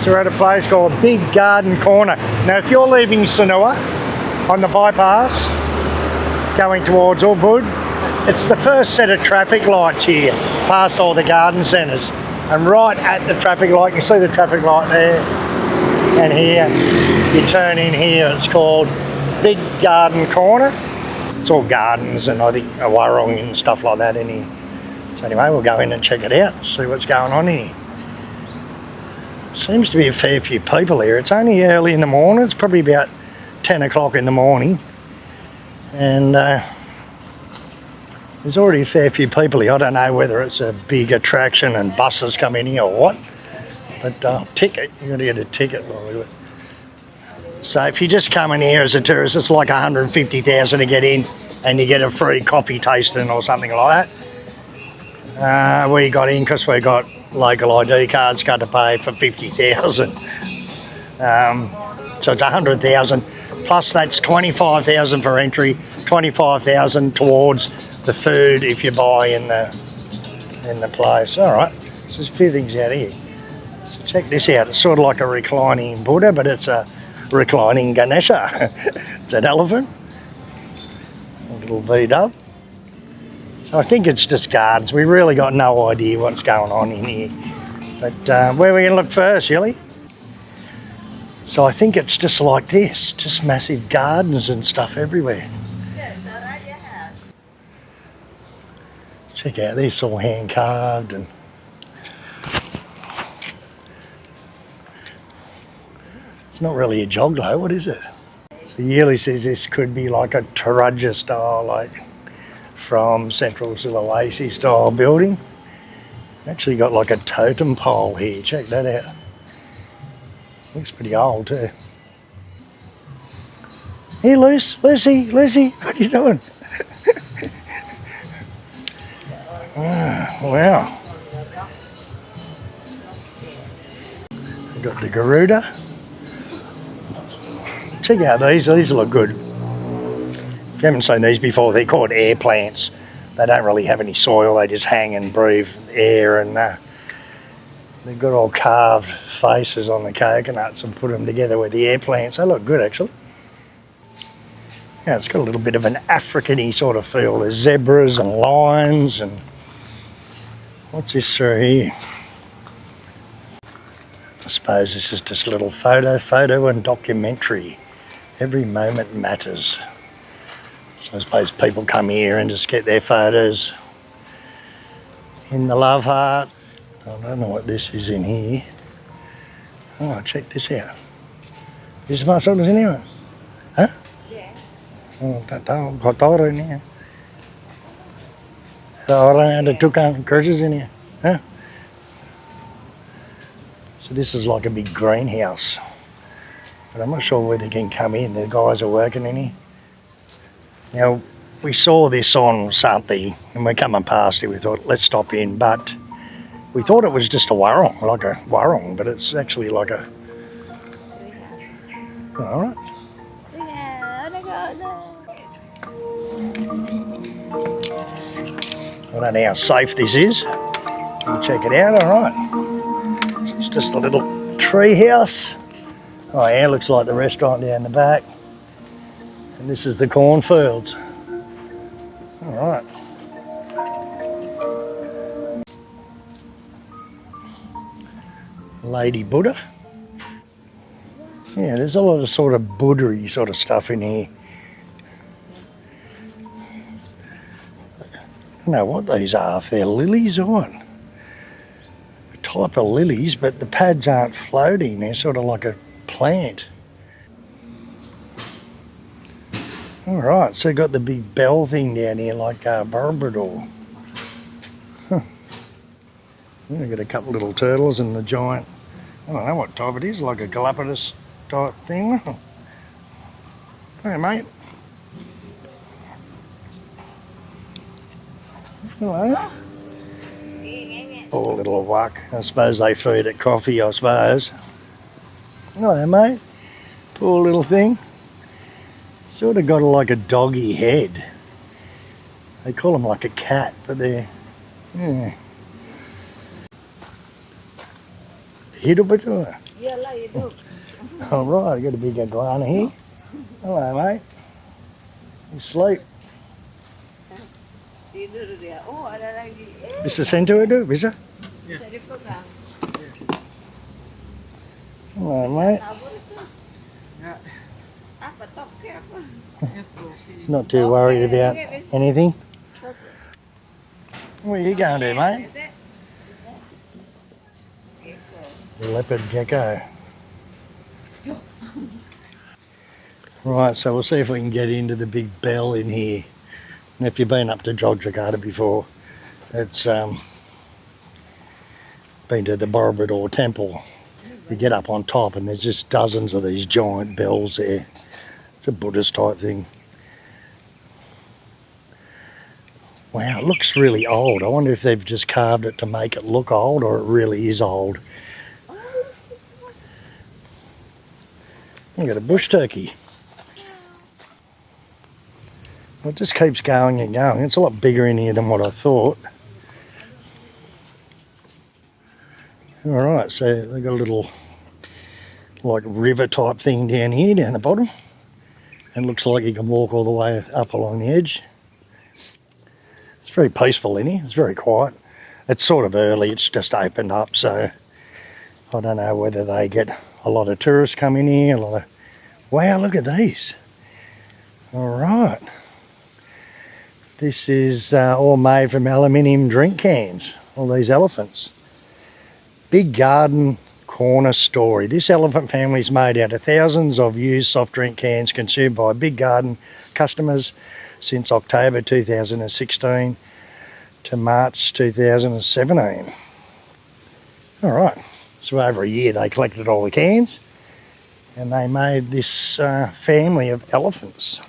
So we're at a place called Big Garden Corner. Now if you're leaving Sanur on the bypass going towards Ubud, it's the first set of traffic lights here past all the garden centres, and right at the traffic light, you see the traffic light there and here, you turn in here. It's called Big Garden Corner. It's all gardens and I think a warung and stuff like that in here. So anyway, we'll go in and check it out, see what's going on here. Seems to be a fair few people here. It's only early in the morning. It's probably about 10 o'clock in the morning. And there's already a fair few people here. I don't know whether it's a big attraction and buses come in here or what. But ticket, you've got to get a ticket while we were. So if you just come in here as a tourist, it's like 150,000 to get in, and you get a free coffee tasting or something like that. We got in because we got local ID cards, got to pay for 50,000. So it's 100,000 plus that's 25,000 for entry, 25,000 towards the food if you buy in the place. All right, so there's a few things out here. So check this out. It's sort of like a reclining Buddha, but it's a reclining Ganesha. It's an elephant, a little V-dub. So I think it's just gardens. We really got no idea what's going on in here. But where are we going to look first, Yelly? So I think it's just like this, just massive gardens and stuff everywhere. Check out this, all hand carved, and it's not really a joglo, what is it? So Yelly says this could be like a Taraja style, like from Central Sulawesi style building. Actually got like a totem pole here, check that out. Looks pretty old too. Hey Lucy, what are you doing? Wow. We've got the Garuda. Check out these look good. If you haven't seen these before, they're called air plants. They don't really have any soil, they just hang and breathe air, and they've got all carved faces on the coconuts and put them together with the air plants. They look good actually. Yeah, it's got a little bit of an African-y sort of feel. There's zebras and lions and what's this through here? I suppose this is just a little photo and documentary. Every moment matters. So I suppose people come here and just get their photos in the love heart. I don't know what this is in here. Oh, check this out. This is my sort of in here? Huh? Yeah. Oh, tak tahu, kotor ini ya. Ada orang, ada tukang kerja in here. Huh? So this is like a big greenhouse. But I'm not sure whether they can come in. The guys are working in here. Now, we saw this on something and we're coming past it. We thought, let's stop in, but we thought it was just a warung, like a warung, but it's actually like a... All right. I don't know how safe this is. We'll check it out, all right. So it's just a little tree house. Oh yeah, looks like the restaurant down the back. And this is the cornfields. All right. Lady Buddha. Yeah, there's a lot of sort of Buddha-y sort of stuff in here. I don't know what these are, if they're lilies or what. A type of lilies, but the pads aren't floating. They're sort of like a plant. All right, so got the big bell thing down here like Barbador. Huh. We've got a couple little turtles and the giant, I don't know what type it is, like a Galapagos type thing. Hey mate. Hello. Poor little wuck. I suppose they feed it coffee, I suppose. Hello mate. Poor little thing. Sort of got like a doggy head. They call them like a cat, but they're, yeah. Hidup itu? Giờ lấy được. All right, I got a big iguana here. Hello, mate. You asleep? Tidur dia. Oh, ada lagi. Bisa sentuh itu, bisa? Bisa dipegang. Hello, mate. Kabur itu. Apa tokek apa? He's not too worried about anything. Where are you going to, mate? Leopard gecko. Right, so we'll see if we can get into the big bell in here. And if you've been up to Jakarta before, it's been to the Borobudur temple. You get up on top and there's just dozens of these giant bells there. It's a Buddhist type thing. Wow, it looks really old. I wonder if they've just carved it to make it look old or it really is old. You've got a bush turkey. It just keeps going and going. It's a lot bigger in here than what I thought. Alright, so they've got a little like river type thing down here, down the bottom. And looks like you can walk all the way up along the edge. It's very peaceful in here, it's very quiet. It's sort of early, it's just opened up, so I don't know whether they get a lot of tourists come in here, a lot of... Wow, look at these. Alright. This is all made from aluminium drink cans, all these elephants. Big garden corner story. This elephant family is made out of thousands of used soft drink cans consumed by Big Garden customers since October 2016 to March 2017. Alright, so over a year they collected all the cans and they made this family of elephants.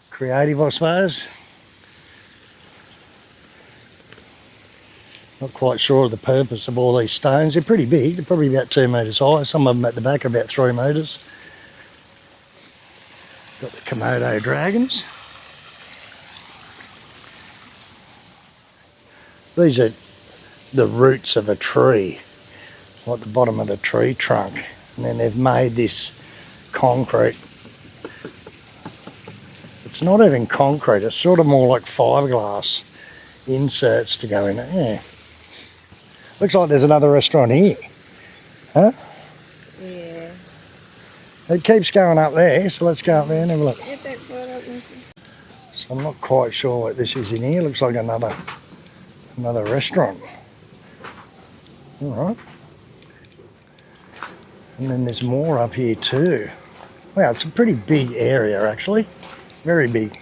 Creative, I suppose. Not quite sure of the purpose of all these stones. They're pretty big, they're probably about 2 metres high. Some of them at the back are about 3 metres. Got the Komodo dragons. These are the roots of a tree, like the bottom of the tree trunk. And then they've made this concrete. It's not even concrete, it's sort of more like fiberglass inserts to go in it, yeah. Looks like there's another restaurant here. Huh? Yeah. It keeps going up there, so let's go up there and have a look. So I'm not quite sure what this is in here. Looks like another restaurant. Alright. And then there's more up here too. Wow, it's a pretty big area actually. Very big.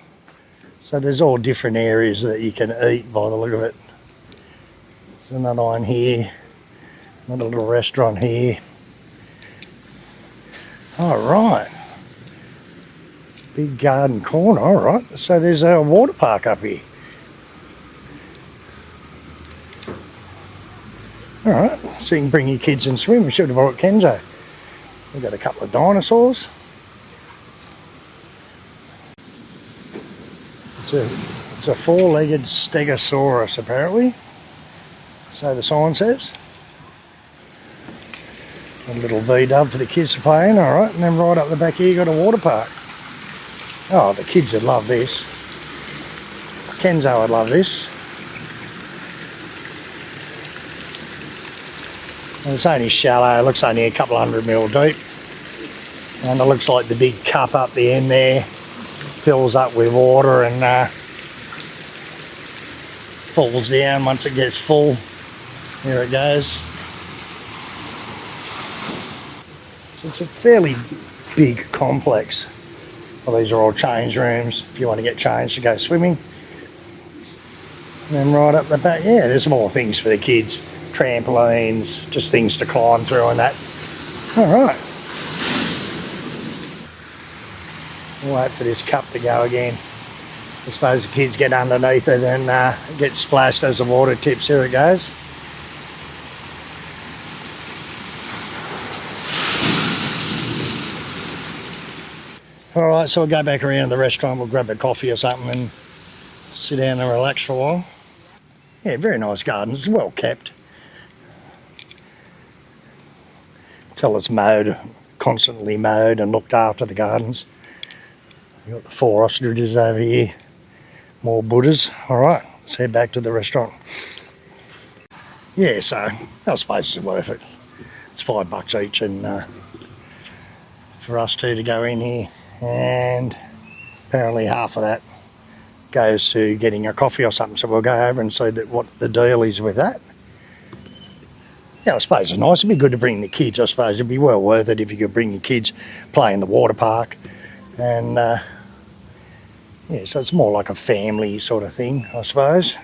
So there's all different areas that you can eat by the look of it. There's another one here. Another little restaurant here. Alright. Big garden corner, alright. So there's a water park up here. Alright, so you can bring your kids and swim. We should have brought Kenzo. We've got a couple of dinosaurs. It's a four-legged stegosaurus apparently. So the sign says. A little V-dub for the kids to play in, alright. And then right up the back here you got a water park. Oh, the kids would love this. Kenzo would love this. And it's only shallow, it looks only a couple 100 mil deep. And it looks like the big cup up the end there fills up with water and falls down once it gets full. There it goes. So it's a fairly big complex. Well, these are all change rooms if you want to get changed to go swimming. And then right up the back, yeah, there's more things for the kids. Trampolines, just things to climb through and that. Alright. We'll wait for this cup to go again. I suppose the kids get underneath it and get splashed as the water tips. Here it goes. Alright, so we'll go back around to the restaurant, we'll grab a coffee or something and sit down and relax for a while. Yeah, very nice gardens, it's well kept. till it's mowed, constantly mowed and looked after the gardens. We've got the 4 ostriches over here, more Buddhas. Alright, let's head back to the restaurant. Yeah, so I suppose it's worth it. It's $5 each, and for us two to go in here, and apparently half of that goes to getting a coffee or something, so we'll go over and see what the deal is with that. Yeah, I suppose it's nice. It'd be good to bring the kids. I suppose it'd be well worth it if you could bring your kids, play in the water park, and yeah, so it's more like a family sort of thing, I suppose.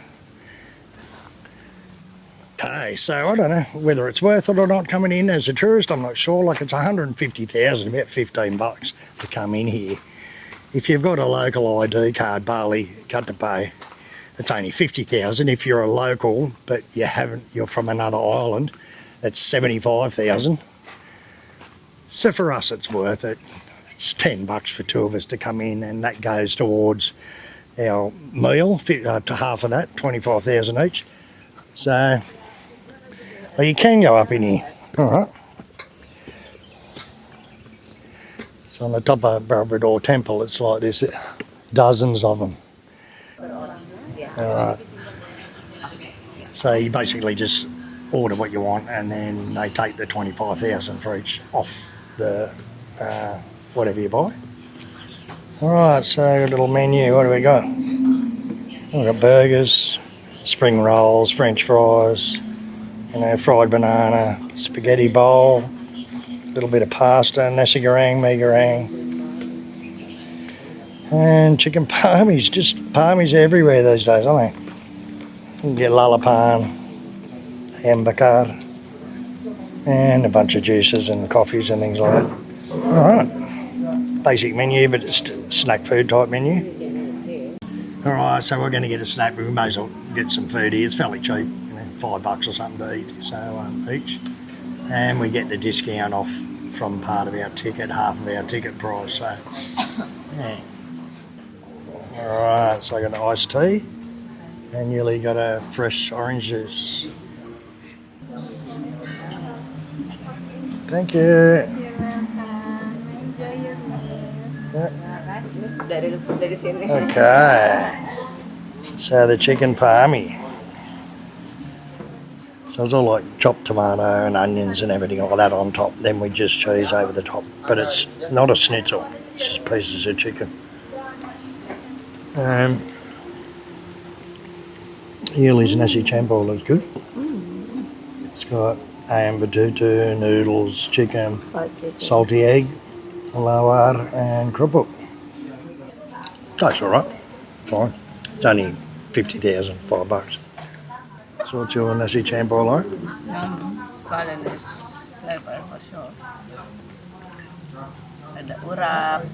Okay, so I don't know whether it's worth it or not coming in as a tourist. I'm not sure. Like, it's 150,000, about $15 to come in here. If you've got a local ID card, Bali, cut to pay, it's only 50,000. If you're a local but you're from another island, it's 75,000. So for us, it's worth it. It's $10 for 2 of us to come in, and that goes towards our meal, to half of that, 25,000 each. So well, you can go up in here. All right. It's on the top of Barbador Temple. It's like this, dozens of them. All right. So you basically just order what you want, and then they take the 25,000 for each off the whatever you buy. All right, so a little menu. What do we got? We've got burgers, spring rolls, French fries, fried banana, spaghetti bowl, a little bit of pasta, nasi goreng, mee goreng, and chicken palmies. Just palmies everywhere these days, aren't they? You can get lalapan, ayam bakar, and a bunch of juices and coffees and things like that. Alright, basic menu, but it's snack food type menu. Alright, so we're going to get a snack, we may as well get some food here. It's fairly cheap, $5 or something to eat, so each. And we get the discount off from part of our ticket, half of our ticket price, so yeah. Alright, so I got an iced tea, and Yuli got a fresh orange juice. Thank you. You're welcome. Enjoy your meal. Yeah. Okay. So the chicken palmy. So it's all like chopped tomato and onions and everything like that on top. Then we just cheese over the top. But it's not a schnitzel. It's just pieces of chicken. Yuli's nasi campur looks good. It's got ayam betutu, noodles, chicken, salty egg, lawar, and kerupuk. Tastes alright. Fine. It's only 50,000, $5. So what's your nasi campur like? Balinese flavor for sure. Ada urap.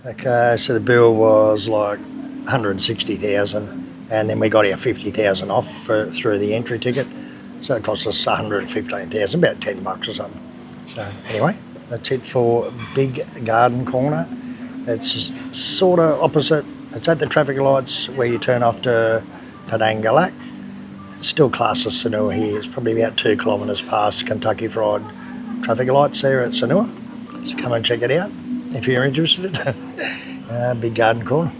Okay, so the bill was like 160,000, and then we got our 50,000 off through the entry ticket. So it cost us 115,000, about $10 or something. So anyway, that's it for Big Garden Corner. It's sort of opposite. It's at the traffic lights where you turn off to Padangalak. It's still classed as Sanur here. It's probably about 2 kilometres past Kentucky Fried traffic lights there at Sanur. So come and check it out if you're interested. Big Garden Corner.